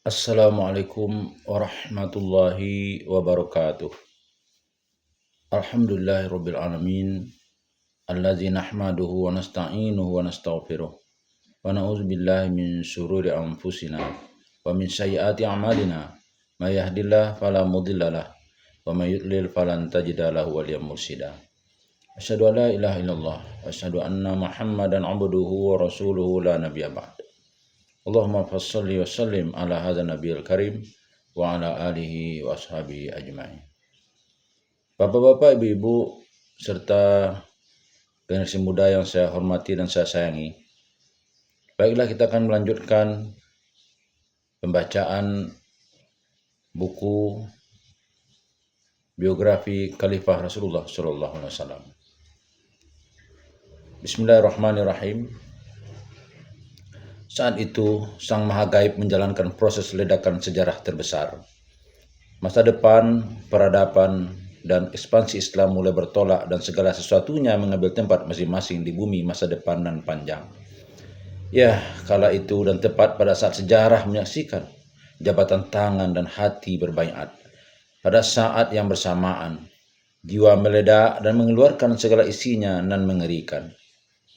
Assalamualaikum warahmatullahi wabarakatuh. Alhamdulillahirabbil alamin. Allazi nahmaduhu wa nasta'inuhu wa nastaghfiruh. Wa na'udzu billahi min syururi anfusina wa min sayyiati a'malina. May yahdihillahu fala mudhillalah wa may yudlil falan tajida lahu waliyyan mursyida. Asyhadu an la ilaha illallah wa asyhadu anna Muhammadan 'abduhu wa rasuluhu la nabiyya ba'd. Allahumma fassalli wa sallim ala hadzal nabiyil karim wa ala alihi wa ashabihi ajma'in. Bapak-bapak, ibu-ibu, serta generasi muda yang saya hormati dan saya sayangi. Baiklah, kita akan melanjutkan pembacaan buku biografi Khalifah Rasulullah sallallahu alaihi wasallam. Bismillahirrahmanirrahim. Saat itu, Sang Maha Gaib menjalankan proses ledakan sejarah terbesar. Masa depan, peradaban, dan ekspansi Islam mulai bertolak dan segala sesuatunya mengambil tempat masing-masing di bumi masa depan dan panjang. Ya, kala itu dan tepat pada saat sejarah menyaksikan jabatan tangan dan hati berbaiat. Pada saat yang bersamaan, jiwa meledak dan mengeluarkan segala isinya dan mengerikan.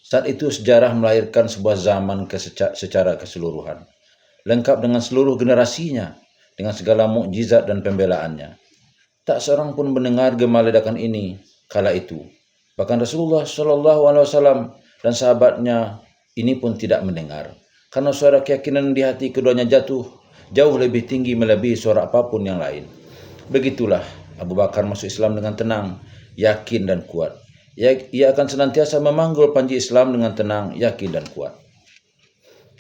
Saat itu sejarah melahirkan sebuah zaman secara keseluruhan, lengkap dengan seluruh generasinya, dengan segala mukjizat dan pembelaannya. Tak seorang pun mendengar gema ledakan ini kala itu. Bahkan Rasulullah Shallallahu Alaihi Wasallam dan sahabatnya ini pun tidak mendengar, karena suara keyakinan di hati keduanya jauh lebih tinggi melebihi suara apapun yang lain. Begitulah Abu Bakar masuk Islam dengan tenang, yakin dan kuat. Ia akan senantiasa memanggul panji Islam dengan tenang, yakin dan kuat.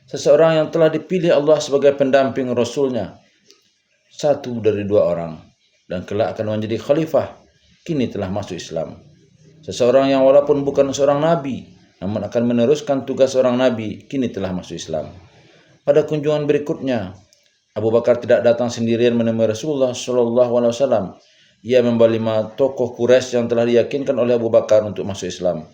Seseorang yang telah dipilih Allah sebagai pendamping Rasulnya, satu dari dua orang, dan kelak akan menjadi khalifah, kini telah masuk Islam. Seseorang yang walaupun bukan seorang nabi, namun akan meneruskan tugas seorang nabi, kini telah masuk Islam. Pada kunjungan berikutnya, Abu Bakar tidak datang sendirian menemui Rasulullah SAW. Ia membawa 5 tokoh Quraisy yang telah diyakinkan oleh Abu Bakar untuk masuk Islam.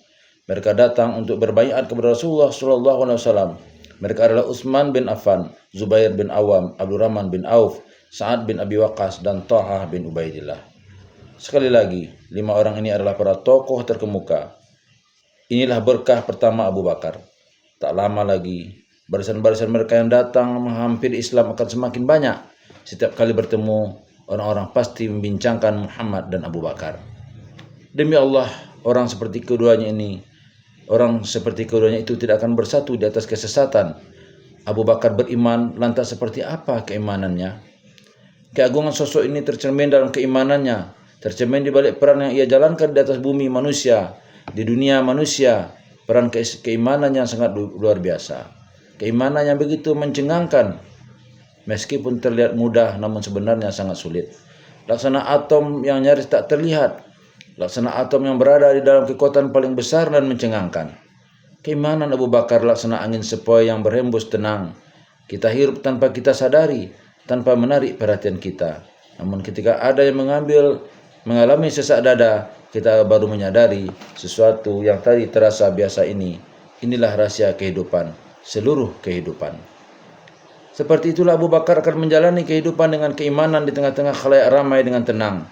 Mereka datang untuk berbaiat kepada Rasulullah SAW. Mereka adalah Utsman bin Affan, Zubair bin Awam, Abdurrahman bin Auf, Sa'ad bin Abi Waqqas, dan Thalhah bin Ubaidillah. Sekali lagi, 5 orang ini adalah para tokoh terkemuka. Inilah berkah pertama Abu Bakar. Tak lama lagi, barisan-barisan mereka yang datang menghampiri Islam akan semakin banyak. Setiap kali bertemu, orang-orang pasti membincangkan Muhammad dan Abu Bakar. Demi Allah, orang seperti keduanya itu tidak akan bersatu di atas kesesatan. Abu Bakar beriman, lantas seperti apa keimanannya? Keagungan sosok ini tercermin dalam keimanannya, tercermin di balik peran yang ia jalankan di atas bumi manusia, di dunia manusia. Peran keimanannya sangat luar biasa. Keimanan yang begitu mencengangkan, meskipun terlihat mudah, namun sebenarnya sangat sulit. Laksana atom yang nyaris tak terlihat, laksana atom yang berada di dalam kekuatan paling besar dan mencengangkan. Keimanan Abu Bakar laksana angin sepoi yang berhembus tenang. Kita hirup tanpa kita sadari, tanpa menarik perhatian kita. Namun ketika ada yang mengalami sesak dada, kita baru menyadari sesuatu yang tadi terasa biasa ini. Inilah rahasia kehidupan, seluruh kehidupan. Seperti itulah Abu Bakar akan menjalani kehidupan dengan keimanan di tengah-tengah khalayak ramai dengan tenang.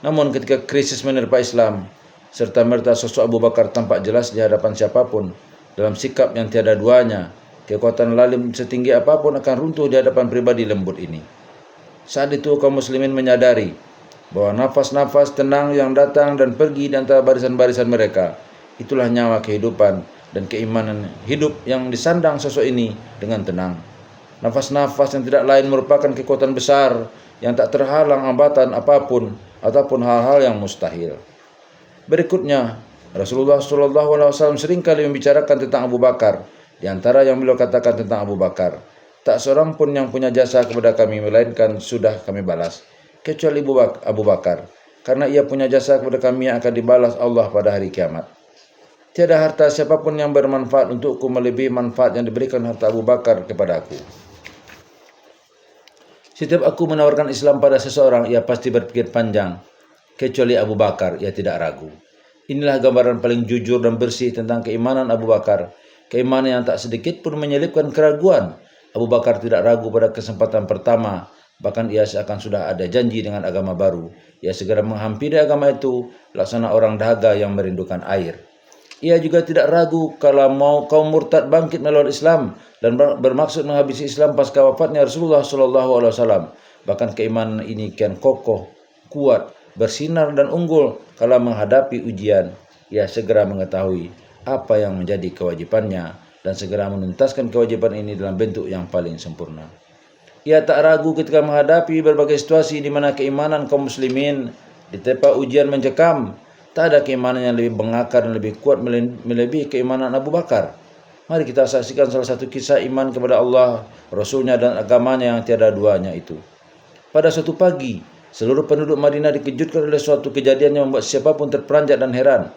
Namun ketika krisis menerpa Islam, serta-merta sosok Abu Bakar tampak jelas di hadapan siapapun, dalam sikap yang tiada duanya. Kekuatan lalim setinggi apapun akan runtuh di hadapan pribadi lembut ini. Saat itu kaum muslimin menyadari bahwa nafas-nafas tenang yang datang dan pergi di antara barisan-barisan mereka, itulah nyawa kehidupan dan keimanan hidup yang disandang sosok ini dengan tenang. Nafas-nafas yang tidak lain merupakan kekuatan besar yang tak terhalang hambatan apapun ataupun hal-hal yang mustahil. Berikutnya, Rasulullah SAW seringkali membicarakan tentang Abu Bakar. Di antara yang beliau katakan tentang Abu Bakar, tak seorang pun yang punya jasa kepada kami melainkan sudah kami balas, kecuali Abu Bakar, karena ia punya jasa kepada kami yang akan dibalas Allah pada hari kiamat. Tiada harta siapapun yang bermanfaat untukku melebihi manfaat yang diberikan harta Abu Bakar kepada aku. Setiap aku menawarkan Islam pada seseorang, ia pasti berpikir panjang. Kecuali Abu Bakar, ia tidak ragu. Inilah gambaran paling jujur dan bersih tentang keimanan Abu Bakar. Keimanan yang tak sedikit pun menyelipkan keraguan, Abu Bakar tidak ragu pada kesempatan pertama, bahkan ia seakan sudah ada janji dengan agama baru. Ia segera menghampiri agama itu, laksana orang dahaga yang merindukan air. Ia juga tidak ragu kalau mau kaum murtad bangkit melawan Islam dan bermaksud menghabisi Islam pasca wafatnya Rasulullah SAW. Bahkan keimanan ini kian kokoh, kuat, bersinar dan unggul kala menghadapi ujian. Ia segera mengetahui apa yang menjadi kewajibannya dan segera menuntaskan kewajiban ini dalam bentuk yang paling sempurna. Ia tak ragu ketika menghadapi berbagai situasi di mana keimanan kaum muslimin diterpa ujian mencekam. Tak ada keimanan yang lebih mengakar dan lebih kuat melebihi keimanan Abu Bakar. Mari kita saksikan salah satu kisah iman kepada Allah, Rasulnya dan agamanya yang tiada duanya itu. Pada suatu pagi, seluruh penduduk Madinah dikejutkan oleh suatu kejadian yang membuat siapapun terperanjat dan heran.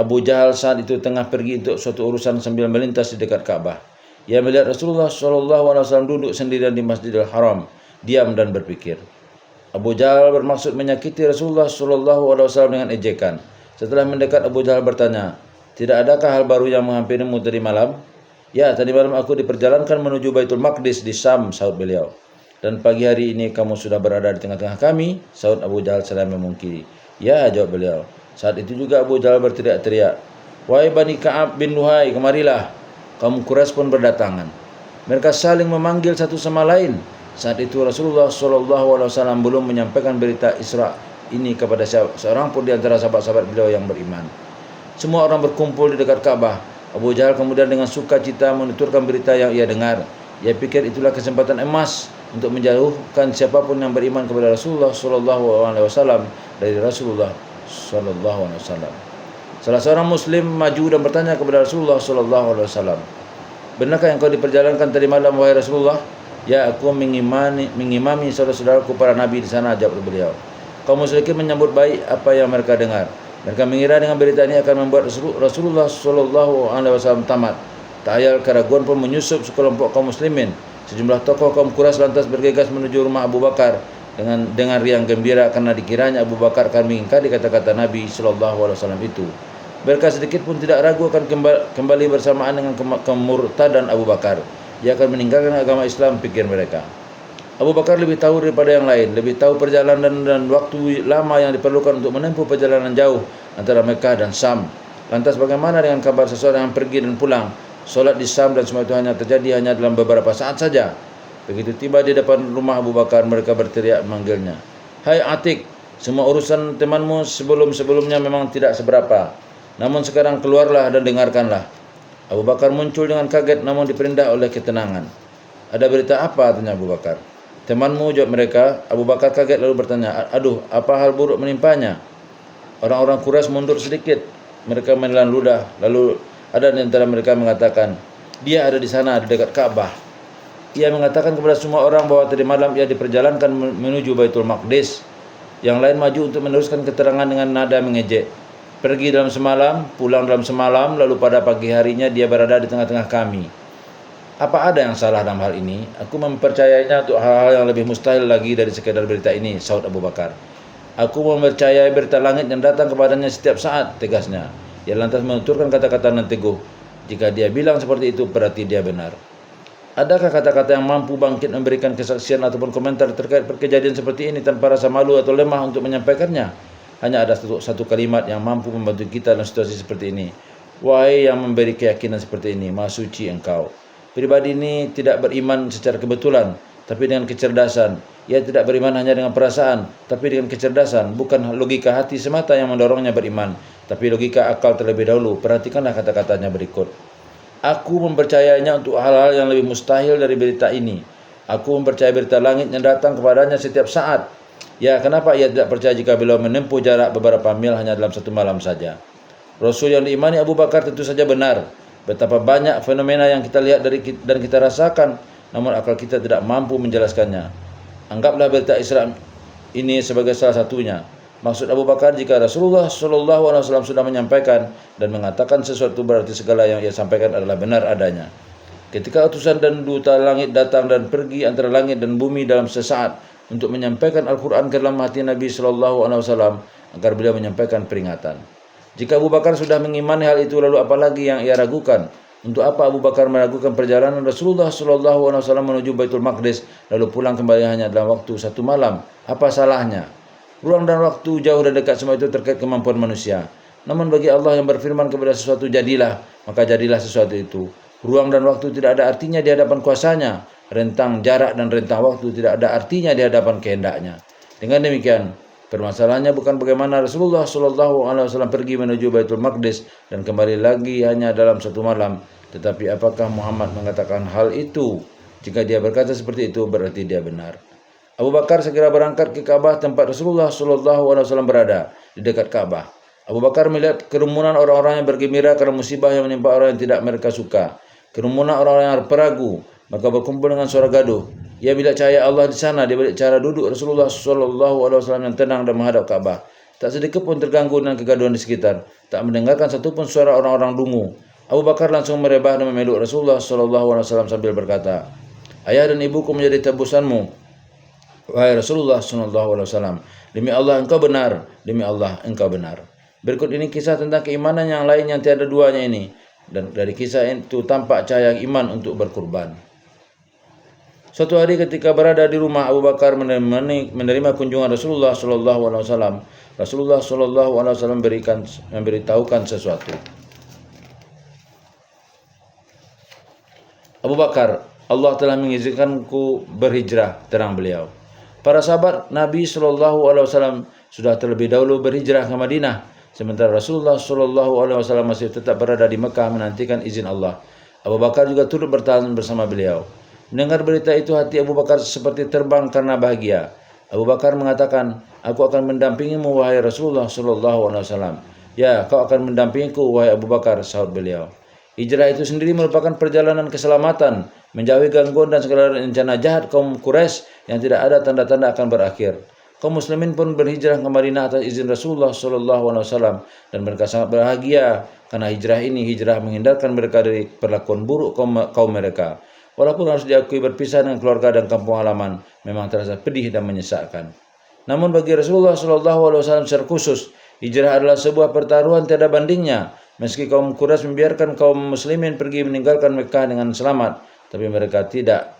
Abu Jahal saat itu tengah pergi untuk suatu urusan sambil melintas di dekat Ka'bah. Ia melihat Rasulullah SAW duduk sendirian di Masjidil Haram, diam dan berpikir. Abu Jahal bermaksud menyakiti Rasulullah SAW dengan ejekan. Setelah mendekat, Abu Jahal bertanya, "Tidak adakah hal baru yang menghampirimu tadi malam?" "Ya, tadi malam aku diperjalankan menuju Baitul Maqdis di Syam," sahut beliau. "Dan pagi hari ini kamu sudah berada di tengah-tengah kami," sahut Abu Jahal seraya memungkiri. "Ya," jawab beliau. Saat itu juga Abu Jahal berteriak-teriak, "Wahai Bani Ka'ab bin Luhai, kemarilah." Kaum Quraisy pun berdatangan. Mereka saling memanggil satu sama lain. Saat itu Rasulullah SAW belum menyampaikan berita Isra ini kepada seorang pun di antara sahabat-sahabat beliau yang beriman. Semua orang berkumpul di dekat Ka'bah. Abu Jahal kemudian dengan sukacita menuturkan berita yang ia dengar. Ia pikir itulah kesempatan emas untuk menjauhkan siapapun yang beriman kepada Rasulullah SAW dari Rasulullah SAW. Salah seorang Muslim maju dan bertanya kepada Rasulullah SAW, "Benarkah yang kau diperjalankan tadi malam, wahai Rasulullah?" "Ya, aku mengimami saudara-saudaraku para nabi di sana," jawab beliau. Kaum musyrikin menyambut baik apa yang mereka dengar. Mereka mengira dengan berita ini akan membuat Rasulullah SAW tamat. Tak ayal keraguan pun menyusup sekelompok kaum muslimin. Sejumlah tokoh kaum Quraisy lantas bergegas menuju rumah Abu Bakar dengan riang gembira karena dikiranya Abu Bakar akan mengingkari kata-kata Nabi SAW itu. Mereka sedikit pun tidak ragu akan kembali bersamaan dengan kemurtadan Abu Bakar. Ia akan meninggalkan agama Islam, pikir mereka. Abu Bakar lebih tahu daripada yang lain, lebih tahu perjalanan dan waktu lama yang diperlukan untuk menempuh perjalanan jauh antara Mekah dan Syam. Lantas bagaimana dengan kabar seseorang yang pergi dan pulang, solat di Syam dan semua itu terjadi hanya dalam beberapa saat saja? Begitu tiba di depan rumah Abu Bakar, mereka berteriak memanggilnya, "Hai Atik, semua urusan temanmu sebelumnya memang tidak seberapa. Namun sekarang keluarlah dan dengarkanlah." Abu Bakar muncul dengan kaget namun diperindah oleh ketenangan. "Ada berita apa?" tanya Abu Bakar. "Temanmu," jawab mereka. Abu Bakar kaget lalu bertanya, "Aduh, apa hal buruk menimpanya?" Orang-orang Quraisy mundur sedikit. Mereka menelan ludah. Lalu ada di antara mereka mengatakan, "Dia ada di sana, di dekat Ka'bah." Ia mengatakan kepada semua orang bahwa tadi malam ia diperjalankan menuju Baitul Maqdis. Yang lain maju untuk meneruskan keterangan dengan nada mengejek. "Pergi dalam semalam, pulang dalam semalam, lalu pada pagi harinya dia berada di tengah-tengah kami. Apa ada yang salah dalam hal ini? Aku mempercayainya untuk hal-hal yang lebih mustahil lagi dari sekadar berita ini," sahut Abu Bakar. "Aku mempercayai berita langit yang datang kepadanya setiap saat," tegasnya. Ia lantas menuturkan kata-kata nan teguh. Jika dia bilang seperti itu, berarti dia benar. Adakah kata-kata yang mampu bangkit memberikan kesaksian ataupun komentar terkait kejadian seperti ini tanpa rasa malu atau lemah untuk menyampaikannya? Hanya ada satu kalimat yang mampu membantu kita dalam situasi seperti ini. "Wahai yang memberi keyakinan seperti ini, Maha Suci Engkau." Pribadi ini tidak beriman secara kebetulan, tapi dengan kecerdasan. Ia tidak beriman hanya dengan perasaan, tapi dengan kecerdasan. Bukan logika hati semata yang mendorongnya beriman, tapi logika akal terlebih dahulu. Perhatikanlah kata-katanya berikut. "Aku mempercayainya untuk hal-hal yang lebih mustahil dari berita ini. Aku mempercayai berita langit yang datang kepadanya setiap saat. Ya, kenapa ia tidak percaya jika beliau menempuh jarak beberapa mil hanya dalam satu malam saja?" Rasul yang diimani Abu Bakar tentu saja benar. Betapa banyak fenomena yang kita lihat dan kita rasakan, namun akal kita tidak mampu menjelaskannya. Anggaplah berita Isra ini sebagai salah satunya. Maksud Abu Bakar, jika Rasulullah SAW sudah menyampaikan dan mengatakan sesuatu, berarti segala yang ia sampaikan adalah benar adanya. Ketika utusan dan duta langit datang dan pergi antara langit dan bumi dalam sesaat untuk menyampaikan Al-Quran ke dalam hati Nabi SAW agar beliau menyampaikan peringatan. Jika Abu Bakar sudah mengimani hal itu, lalu apalagi yang ia ragukan? Untuk apa Abu Bakar meragukan perjalanan Rasulullah SAW menuju Baitul Maqdis lalu pulang kembali hanya dalam waktu 1 malam? Apa salahnya? Ruang dan waktu jauh dan dekat semua itu terkait kemampuan manusia. Namun bagi Allah yang berfirman kepada sesuatu jadilah, maka jadilah sesuatu itu. Ruang dan waktu tidak ada artinya di hadapan kuasanya. Rentang jarak dan rentang waktu tidak ada artinya di hadapan kehendaknya. Dengan demikian, permasalahannya bukan bagaimana Rasulullah SAW pergi menuju Baitul Maqdis dan kembali lagi hanya dalam 1 malam, tetapi apakah Muhammad mengatakan hal itu? Jika dia berkata seperti itu, berarti dia benar. Abu Bakar segera berangkat ke Ka'bah tempat Rasulullah SAW berada, di dekat Ka'bah. Abu Bakar melihat kerumunan orang-orang yang bergembira karena musibah yang menimpa orang yang tidak mereka suka. Kerumunan orang-orang yang ragu, maka berkumpul dengan suara gaduh. Ia melihat cahaya Allah di sana di balik cara duduk Rasulullah SAW yang tenang dan menghadap Ka'bah. Tak sedikit pun terganggu dengan kegaduhan di sekitar. Tak mendengarkan satupun suara orang-orang dungu. Abu Bakar langsung merebah dan memeluk Rasulullah SAW sambil berkata, "Ayah dan ibuku menjadi tebusanmu, wahai Rasulullah SAW. Demi Allah engkau benar, demi Allah engkau benar." Berikut ini kisah tentang keimanan yang lain yang tiada duanya ini. Dan dari kisah itu tampak cahaya iman untuk berkurban. Suatu hari ketika berada di rumah Abu Bakar menerima kunjungan Rasulullah SAW. Rasulullah SAW memberitahukan sesuatu. Abu Bakar, Allah telah mengizinkanku berhijrah, terang beliau. Para sahabat Nabi SAW sudah terlebih dahulu berhijrah ke Madinah, sementara Rasulullah SAW masih tetap berada di Mekah menantikan izin Allah. Abu Bakar juga turut bertahan bersama beliau. Mendengar berita itu, hati Abu Bakar seperti terbang karena bahagia. Abu Bakar mengatakan, "Aku akan mendampingimu, wahai Rasulullah SAW." "Ya, kau akan mendampingiku, wahai Abu Bakar," sahut beliau. Hijrah itu sendiri merupakan perjalanan keselamatan, menjauhi gangguan dan segala rencana jahat kaum Quraisy yang tidak ada tanda-tanda akan berakhir. Kaum muslimin pun berhijrah ke Madinah atas izin Rasulullah SAW dan mereka sangat bahagia karena hijrah ini menghindarkan mereka dari perlakuan buruk kaum mereka. Walaupun harus diakui berpisah dengan keluarga dan kampung halaman memang terasa pedih dan menyesakkan. Namun bagi Rasulullah SAW secara khusus, hijrah adalah sebuah pertaruhan tiada bandingnya. Meski kaum Quraisy membiarkan kaum muslimin pergi meninggalkan Mekah dengan selamat, tapi mereka tidak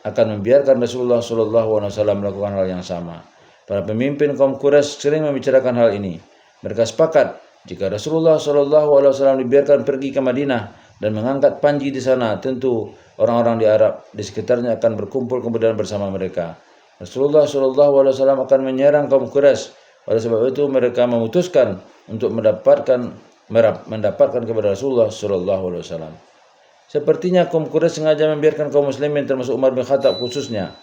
akan membiarkan Rasulullah SAW melakukan hal yang sama. Para pemimpin kaum Quraisy sering membicarakan hal ini. Mereka sepakat jika Rasulullah SAW dibiarkan pergi ke Madinah dan mengangkat panji di sana, tentu orang-orang di Arab di sekitarnya akan berkumpul kemudian bersama mereka. Rasulullah SAW akan menyerang kaum Quraisy. Oleh sebab itu mereka memutuskan untuk mendapatkan kepada Rasulullah SAW. Sepertinya kaum Quraisy sengaja membiarkan kaum muslimin termasuk Umar bin Khattab khususnya.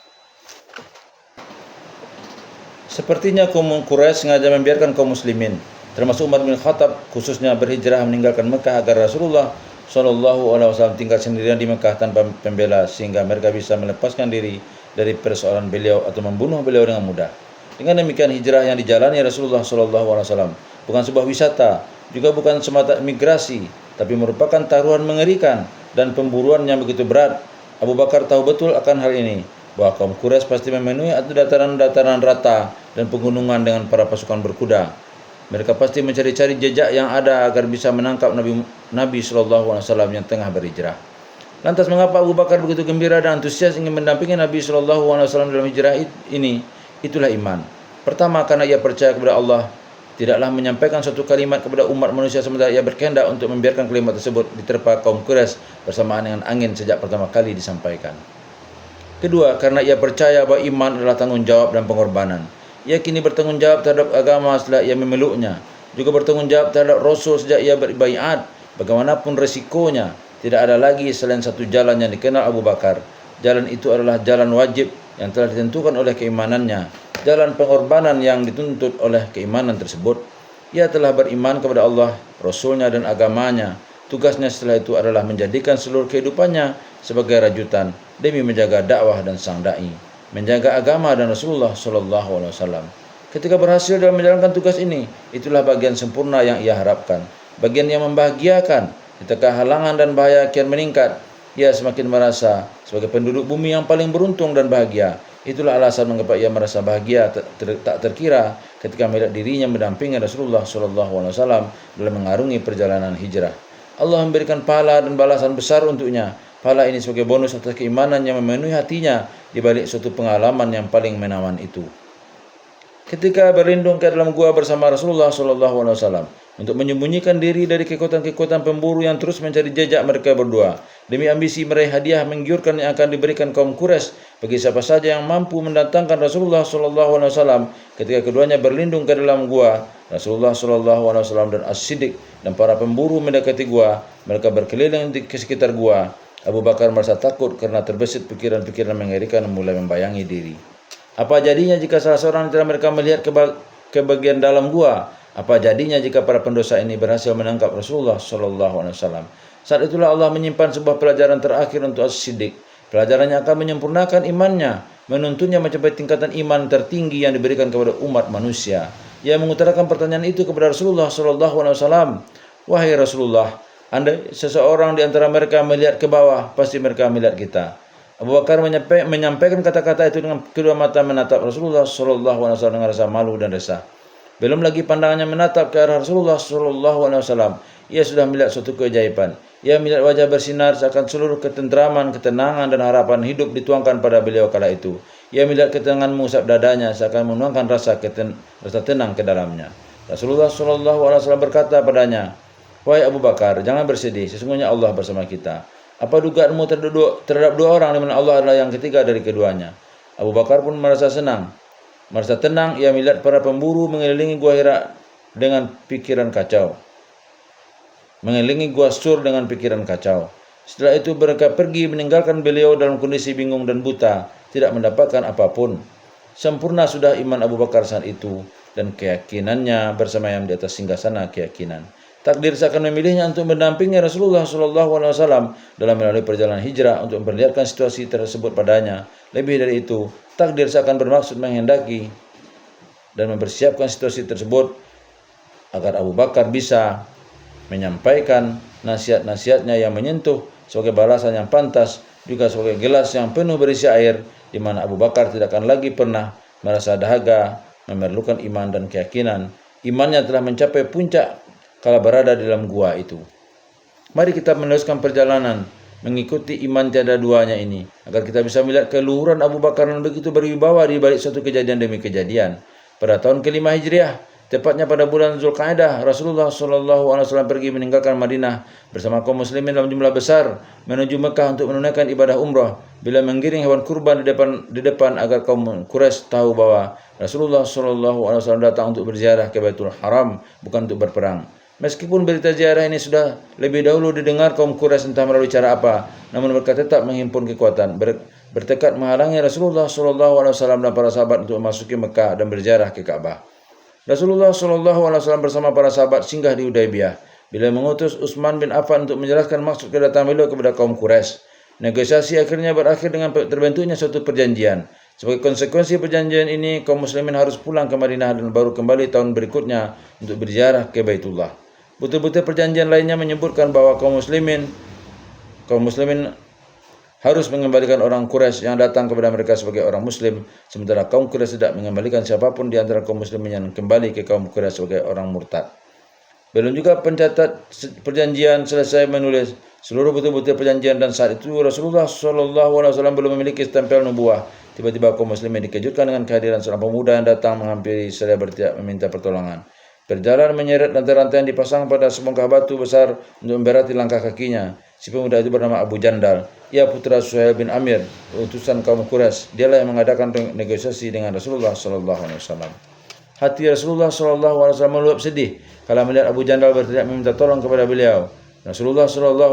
Berhijrah meninggalkan Mekah agar Rasulullah SAW tinggal sendirian di Mekah tanpa pembela sehingga mereka bisa melepaskan diri dari persoalan beliau atau membunuh beliau dengan mudah. Dengan demikian hijrah yang dijalani Rasulullah SAW bukan sebuah wisata, juga bukan semata migrasi, tapi merupakan taruhan mengerikan dan pemburuan yang begitu berat. Abu Bakar tahu betul akan hal ini, bahwa kaum Quraisy pasti memenuhi dataran-dataran rata dan pegunungan dengan para pasukan berkuda. Mereka pasti mencari-cari jejak yang ada agar bisa menangkap Nabi SAW yang tengah berhijrah. Lantas mengapa Abu Bakar begitu gembira dan antusias ingin mendampingi Nabi SAW dalam hijrah ini? Itulah iman. Pertama, karena ia percaya kepada Allah, tidaklah menyampaikan suatu kalimat kepada umat manusia sementara ia berkehendak untuk membiarkan kalimat tersebut diterpa kaum Quraisy bersamaan dengan angin sejak pertama kali disampaikan. Kedua, karena ia percaya bahwa iman adalah tanggung jawab dan pengorbanan. Ia kini bertanggung jawab terhadap agama setelah ia memeluknya, juga bertanggung jawab terhadap Rasul sejak ia berbaiat. Bagaimanapun resikonya, tidak ada lagi selain satu jalan yang dikenal Abu Bakar. Jalan itu adalah jalan wajib yang telah ditentukan oleh keimanannya, jalan pengorbanan yang dituntut oleh keimanan tersebut. Ia telah beriman kepada Allah, Rasulnya dan agamanya. Tugasnya setelah itu adalah menjadikan seluruh kehidupannya sebagai rajutan demi menjaga dakwah dan sang dai, menjaga agama dan Rasulullah SAW. Ketika berhasil dalam menjalankan tugas ini, itulah bagian sempurna yang ia harapkan, bagian yang membahagiakan. Ketika halangan dan bahaya kian meningkat, ia semakin merasa sebagai penduduk bumi yang paling beruntung dan bahagia. Itulah alasan mengapa ia merasa bahagia tak terkira ketika melihat dirinya mendampingi Rasulullah SAW dalam mengarungi perjalanan hijrah. Allah memberikan pahala dan balasan besar untuknya. Pahala ini sebagai bonus atas keimanan yang memenuhi hatinya di balik suatu pengalaman yang paling menawan itu. Ketika berlindung ke dalam gua bersama Rasulullah SAW untuk menyembunyikan diri dari kekuatan-kekuatan pemburu yang terus mencari jejak mereka berdua, demi ambisi meraih hadiah menggiurkan yang akan diberikan kaum Quraisy bagi siapa saja yang mampu mendatangkan Rasulullah SAW. Ketika keduanya berlindung ke dalam gua, Rasulullah SAW dan As-Siddiq dan para pemburu mendekati gua. Mereka berkeliling di sekitar gua. Abu Bakar merasa takut karena terbesit pikiran-pikiran mengerikan yang mulai membayangi diri. Apa jadinya jika salah seorang antara mereka melihat ke bagian dalam gua? Apa jadinya jika para pendosa ini berhasil menangkap Rasulullah SAW? Saat itulah Allah menyimpan sebuah pelajaran terakhir untuk As-Siddiq. Pelajarannya akan menyempurnakan imannya, menuntunnya mencapai tingkatan iman tertinggi yang diberikan kepada umat manusia. Ia mengutarakan pertanyaan itu kepada Rasulullah SAW. Wahai Rasulullah, andai seseorang di antara mereka melihat ke bawah, pasti mereka melihat kita. Abu Bakar menyampaikan kata-kata itu dengan kedua mata menatap Rasulullah SAW dengan rasa malu dan resah. Belum lagi pandangannya menatap ke arah Rasulullah SAW, ia sudah melihat suatu keajaiban. Ia melihat wajah bersinar seakan seluruh ketentraman, ketenangan dan harapan hidup dituangkan pada beliau kala itu. Ia melihat ketenangan mengusap dadanya seakan menuangkan rasa tenang ke dalamnya. Rasulullah SAW berkata padanya, "Wahai Abu Bakar, jangan bersedih, sesungguhnya Allah bersama kita. Apa dugaanmu terhadap dua orang di mana Allah adalah yang ketiga dari keduanya?" Abu Bakar pun merasa tenang. Ia melihat para pemburu mengelilingi gua Hira dengan pikiran kacau. Mengelilingi gua Sur dengan pikiran kacau. Setelah itu mereka pergi meninggalkan beliau dalam kondisi bingung dan buta, tidak mendapatkan apapun. Sempurna sudah iman Abu Bakar saat itu dan keyakinannya bersemayam di atas singgasana keyakinan. Takdir seakan memilihnya untuk mendampingi Rasulullah SAW dalam melalui perjalanan hijrah untuk memperlihatkan situasi tersebut padanya. Lebih dari itu, takdir seakan bermaksud menghendaki dan mempersiapkan situasi tersebut agar Abu Bakar bisa menyampaikan nasihat-nasihatnya yang menyentuh sebagai balasan yang pantas, juga sebagai gelas yang penuh berisi air, di mana Abu Bakar tidak akan lagi pernah merasa dahaga, memerlukan iman dan keyakinan. Imannya telah mencapai puncak kala berada di dalam gua itu. Mari kita meneruskan perjalanan mengikuti iman tiada duanya ini, agar kita bisa melihat keluhuran Abu Bakar yang begitu berwibawa di balik suatu kejadian demi kejadian. Pada tahun ke-5 Hijriah, tepatnya pada bulan Zulqa'dah, Rasulullah SAW pergi meninggalkan Madinah bersama kaum muslimin dalam jumlah besar menuju Mekah untuk menunaikan ibadah umrah. Bila menggiring hewan kurban di depan agar kaum Quraisy tahu bahwa Rasulullah SAW datang untuk berziarah ke Baitul Haram, bukan untuk berperang. Meskipun berita ziarah ini sudah lebih dahulu didengar kaum Quraisy entah melalui cara apa, namun mereka tetap menghimpun kekuatan, bertekad menghalangi Rasulullah SAW dan para sahabat untuk memasuki Mekah dan berziarah ke Ka'bah. Rasulullah SAW bersama para sahabat singgah di Hudaybiyah. Bila mengutus Utsman bin Affan untuk menjelaskan maksud kedatangan beliau kepada kaum Quraisy. Negosiasi akhirnya berakhir dengan terbentuknya suatu perjanjian. Sebagai konsekuensi perjanjian ini, kaum muslimin harus pulang ke Madinah dan baru kembali tahun berikutnya untuk berziarah ke Baitullah. Butir-butir perjanjian lainnya menyebutkan bahwa kaum muslimin harus mengembalikan orang Quraisy yang datang kepada mereka sebagai orang muslim, sementara kaum Quraisy tidak mengembalikan siapapun di antara kaum muslimin yang kembali ke kaum Quraisy sebagai orang murtad. Belum juga pencatat perjanjian selesai menulis seluruh butir-butir perjanjian, dan saat itu Rasulullah SAW belum memiliki stempel nubuah. Tiba-tiba kaum muslimin dikejutkan dengan kehadiran seorang pemuda yang datang menghampiri seraya berteriak meminta pertolongan. Berjalan menyeret rantai-rantai yang dipasang pada sebongkah batu besar untuk memberati langkah kakinya. Si pemuda itu bernama Abu Jandal. Ia putra Suhail bin Amir, utusan kaum Quraisy. Dialah yang mengadakan negosiasi dengan Rasulullah SAW. Hati Rasulullah SAW meluap sedih kalau melihat Abu Jandal berteriak meminta tolong kepada beliau. Rasulullah SAW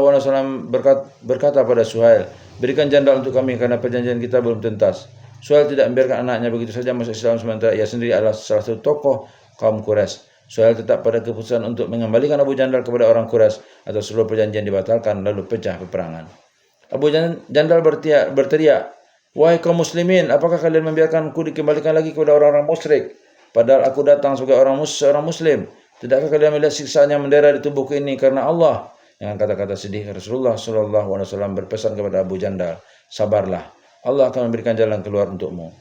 berkata pada Suhail, "Berikan Jandal untuk kami karena perjanjian kita belum tuntas." Suhail tidak membiarkan anaknya begitu saja masuk Islam, sementara ia sendiri adalah salah satu tokoh kaum Quraisy. Suhail tetap pada keputusan untuk mengembalikan Abu Jandal kepada orang Quraisy atau seluruh perjanjian dibatalkan lalu pecah peperangan. Abu Jandal berteriak, "Wahai kaum muslimin, apakah kalian membiarkanku dikembalikan lagi kepada orang-orang musyrik? Padahal aku datang sebagai seorang muslim. Tidakkah kalian melihat siksaan yang mendera di tubuhku ini karena Allah?" Dengan kata-kata sedih, Rasulullah SAW berpesan kepada Abu Jandal, "Sabarlah, Allah akan memberikan jalan keluar untukmu."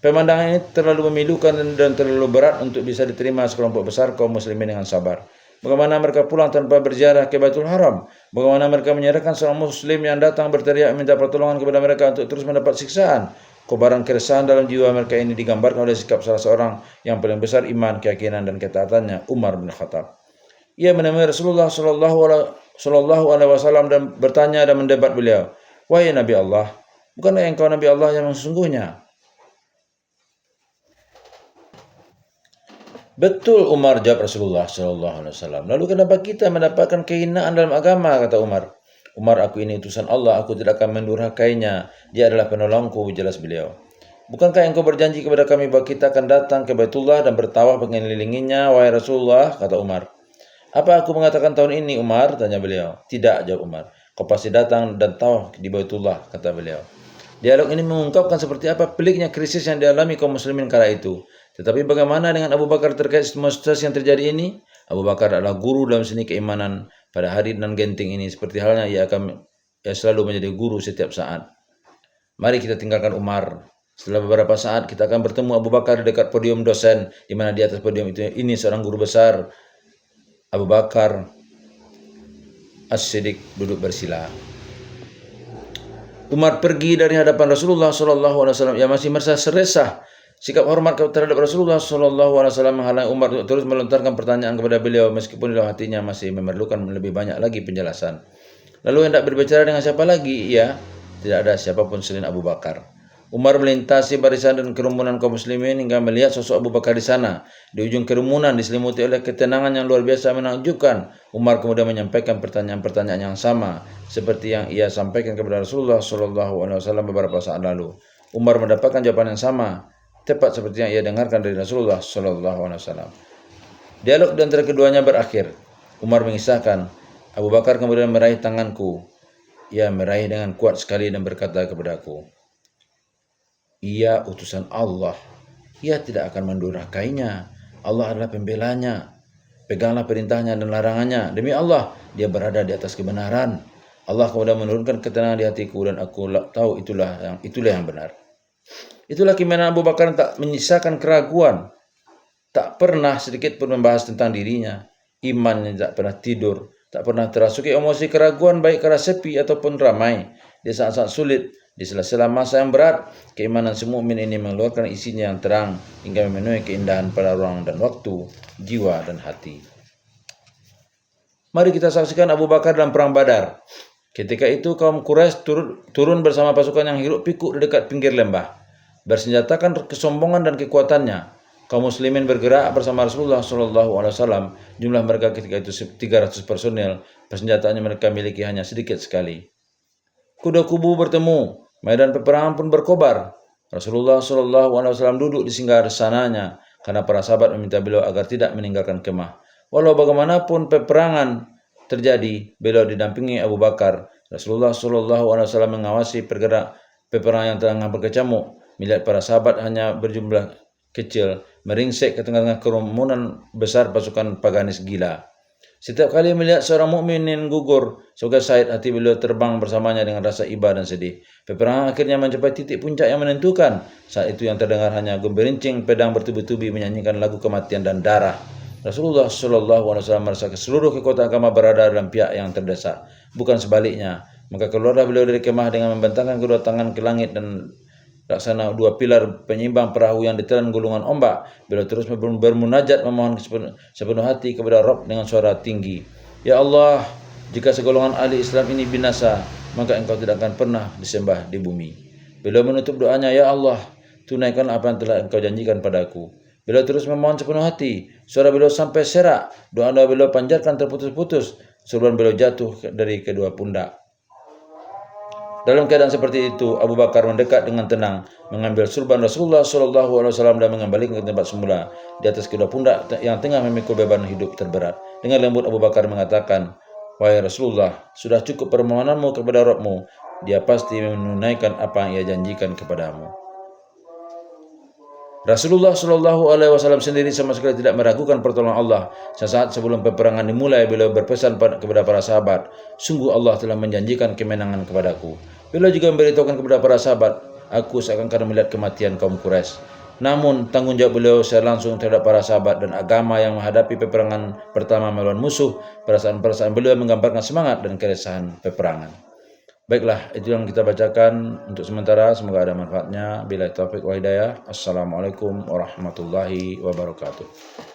Pemandangan ini terlalu memilukan dan terlalu berat untuk bisa diterima sekelompok besar kaum muslimin dengan sabar. Bagaimana mereka pulang tanpa berziarah ke Baitul Haram? Bagaimana mereka menyerahkan seorang muslim yang datang berteriak minta pertolongan kepada mereka untuk terus mendapat siksaan? Kobaran keresahan dalam jiwa mereka ini digambarkan oleh sikap salah seorang yang paling besar iman, keyakinan, dan ketaatannya, Umar bin Khattab. Ia menemui Rasulullah Shallallahu Alaihi Wasallam dan bertanya dan mendebat beliau, "Wahai Nabi Allah, bukanlah engkau Nabi Allah yang sesungguhnya?" Betul, Umar, jawab Rasulullah Shallallahu Alaihi Wasallam. Lalu kenapa kita mendapatkan kehinaan dalam agama? Kata Umar. Umar, aku ini utusan Allah, aku tidak akan mendurhakainya. Dia adalah penolongku, jelas beliau. Bukankah engkau berjanji kepada kami bahwa kita akan datang ke Baitullah dan bertawaf mengelilinginya, wahai Rasulullah? Kata Umar. Apa aku mengatakan tahun ini, Umar? Tanya beliau. Tidak, jawab Umar. Kau pasti datang dan tawaf di Baitullah, kata beliau. Dialog ini mengungkapkan seperti apa peliknya krisis yang dialami kaum muslimin kala itu. Tetapi bagaimana dengan Abu Bakar terkait semua situasi yang terjadi ini? Abu Bakar adalah guru dalam seni keimanan pada hari dan genting ini. Seperti halnya ia selalu menjadi guru setiap saat. Mari kita tinggalkan Umar. Setelah beberapa saat kita akan bertemu Abu Bakar di dekat podium dosen, di mana di atas podium ini seorang guru besar, Abu Bakar As-Siddiq, duduk bersila. Umar pergi dari hadapan Rasulullah SAW. Ia masih merasa resah. Sikap hormat terhadap Rasulullah SAW menghalangi Umar untuk terus melontarkan pertanyaan kepada beliau, meskipun dalam hatinya masih memerlukan lebih banyak lagi penjelasan. Lalu hendak berbicara dengan siapa lagi? Ia tidak ada siapapun selain Abu Bakar. Umar melintasi barisan dan kerumunan kaum muslimin hingga melihat sosok Abu Bakar di sana. Di ujung kerumunan diselimuti oleh ketenangan yang luar biasa menakjubkan. Umar kemudian menyampaikan pertanyaan-pertanyaan yang sama seperti yang ia sampaikan kepada Rasulullah SAW beberapa saat lalu. Umar mendapatkan jawaban yang sama, tepat seperti yang ia dengarkan dari Rasulullah SAW. Dialog di antara keduanya berakhir. Umar mengisahkan, Abu Bakar kemudian meraih tanganku. Ia meraih dengan kuat sekali dan berkata kepadaku, ia utusan Allah. Ia tidak akan mendurhakainya. Allah adalah pembelanya. Peganglah perintahnya dan larangannya. Demi Allah, dia berada di atas kebenaran. Allah kemudian menurunkan ketenangan di hatiku dan aku tahu itulah yang benar. Itulah keimanan Abu Bakar, tak menyisakan keraguan. Tak pernah sedikit pun membahas tentang dirinya. Imannya tak pernah tidur. Tak pernah terasuki emosi keraguan baik kala sepi ataupun ramai. Di saat-saat sulit, di sela-sela masa yang berat, keimanan si mukmin ini mengeluarkan isinya yang terang hingga memenuhi keindahan pada ruang dan waktu, jiwa dan hati. Mari kita saksikan Abu Bakar dalam perang Badar. Ketika itu kaum Quraisy turun bersama pasukan yang hiruk pikuk di dekat pinggir lembah, bersenjatakan kesombongan dan kekuatannya. Kaum muslimin bergerak bersama Rasulullah SAW. Jumlah mereka ketika itu 300 personel. Persenjataannya mereka miliki hanya sedikit sekali. Kuda kubu bertemu, medan peperangan pun berkobar. Rasulullah SAW duduk di singgasananya karena para sahabat meminta beliau agar tidak meninggalkan kemah. Walau bagaimanapun peperangan terjadi, beliau didampingi Abu Bakar. Rasulullah SAW mengawasi pergerak peperangan yang tengah berkecamuk. Melihat para sahabat hanya berjumlah kecil, meringsek ke tengah-tengah kerumunan besar pasukan paganis gila. Setiap kali melihat seorang mukmin yang gugur sebagai syahid, hati beliau terbang bersamanya dengan rasa iba dan sedih. Peperangan akhirnya mencapai titik puncak yang menentukan. Saat itu yang terdengar hanya gemberincing pedang bertubi-tubi menyanyikan lagu kematian dan darah. Rasulullah SAW merasa seluruh kekuatan agama berada dalam pihak yang terdesak, bukan sebaliknya. Maka keluarlah beliau dari kemah dengan membentangkan kedua tangan ke langit dan laksana dua pilar penyimbang perahu yang ditelan gulungan ombak. Beliau terus bermunajat memohon sepenuh hati kepada Rabb dengan suara tinggi. Ya Allah, jika segolongan ahli Islam ini binasa, maka engkau tidak akan pernah disembah di bumi. Beliau menutup doanya, Ya Allah, tunaikan apa yang telah engkau janjikan padaku. Beliau terus memohon sepenuh hati. Suara beliau sampai serak. Doa-doa beliau panjatkan terputus-putus. Surban beliau jatuh dari kedua pundak. Dalam keadaan seperti itu, Abu Bakar mendekat dengan tenang, mengambil surban Rasulullah SAW dan mengembalikan ke tempat semula di atas kedua pundak yang tengah memikul beban hidup terberat. Dengan lembut Abu Bakar mengatakan, Wahai Rasulullah, sudah cukup permohonanmu kepada Rabb-mu. Dia pasti menunaikan apa yang ia janjikan kepadamu. Rasulullah SAW sendiri sama sekali tidak meragukan pertolongan Allah. Sesaat sebelum peperangan dimulai, beliau berpesan kepada para sahabat, sungguh Allah telah menjanjikan kemenangan kepadaku. Beliau juga memberitahukan kepada para sahabat, aku seakan-akan melihat kematian kaum Quraisy. Namun tanggung jawab beliau secara langsung terhadap para sahabat dan agama yang menghadapi peperangan pertama melawan musuh, perasaan-perasaan beliau menggambarkan semangat dan keresahan peperangan. Baiklah, itu yang kita bacakan untuk sementara. Semoga ada manfaatnya. Billahi taufiq wa hidayah. Assalamualaikum warahmatullahi wabarakatuh.